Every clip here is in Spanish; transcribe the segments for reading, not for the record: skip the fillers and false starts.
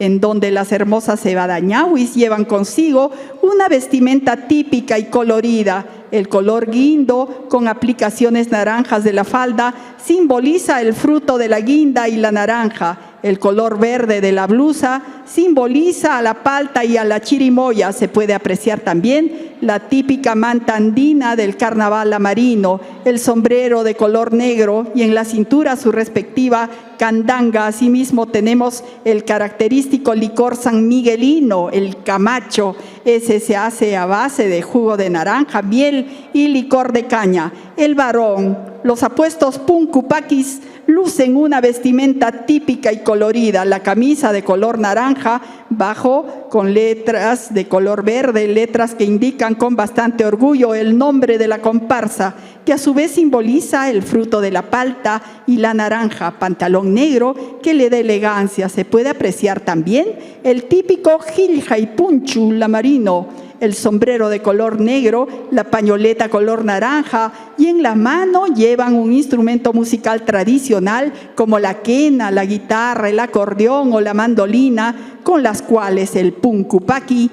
en donde las hermosas cebadañahuis llevan consigo una vestimenta típica y colorida. El color guindo, con aplicaciones naranjas de la falda, simboliza el fruto de la guinda y la naranja. El color verde de la blusa simboliza a la palta y a la chirimoya. Se puede apreciar también la típica manta andina del carnaval amarino, el sombrero de color negro y en la cintura su respectiva candanga. Asimismo tenemos el característico licor sanmiguelino, el camacho. Ese se hace a base de jugo de naranja, miel y licor de caña. El varón, los apuestos puncupaquis, lucen una vestimenta típica y colorida, la camisa de color naranja, bajo con letras de color verde, letras que indican con bastante orgullo el nombre de la comparsa, que a su vez simboliza el fruto de la palta y la naranja, pantalón negro que le da elegancia. Se puede apreciar también el típico jilja y punchu lamarino, el sombrero de color negro, la pañoleta color naranja y en la mano llevan un instrumento musical tradicional como la quena, la guitarra, el acordeón o la mandolina, con las cuales el puncupaqui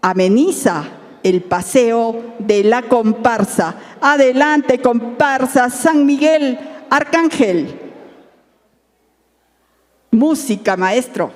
ameniza el paseo de la comparsa. Adelante, comparsa San Miguel Arcángel. Música, maestro.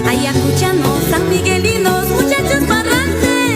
Ayacuchanos, sanmiguelinos, muchachos parrantes.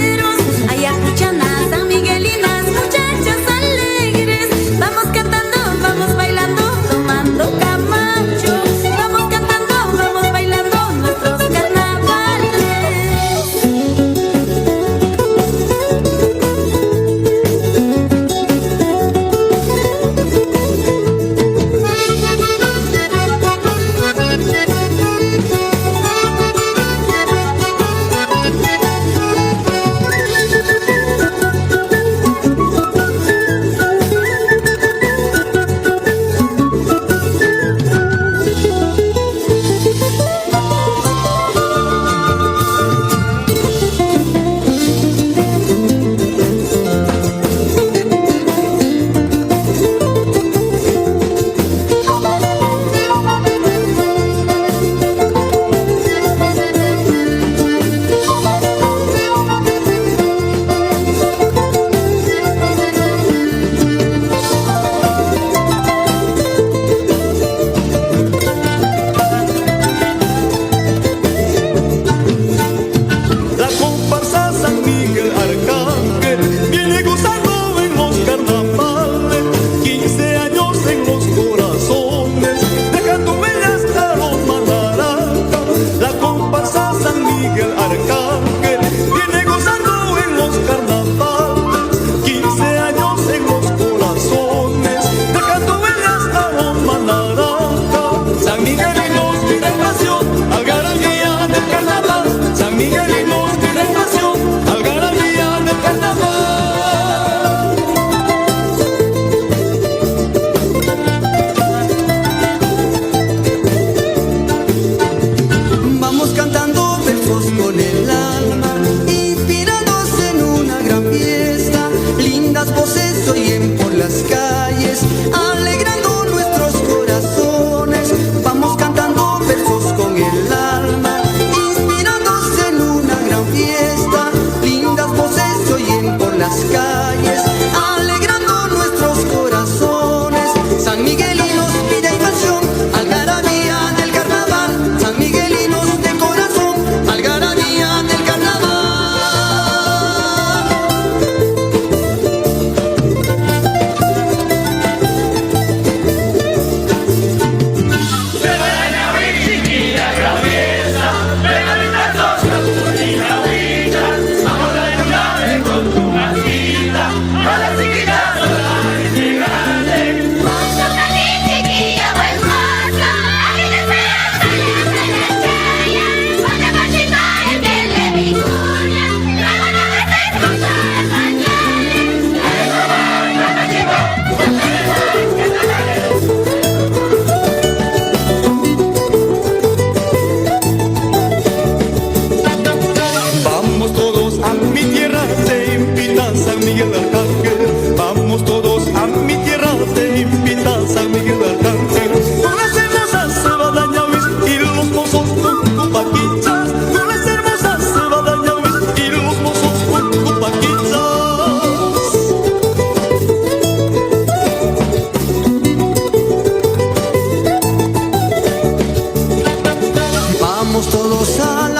Vamos todos a la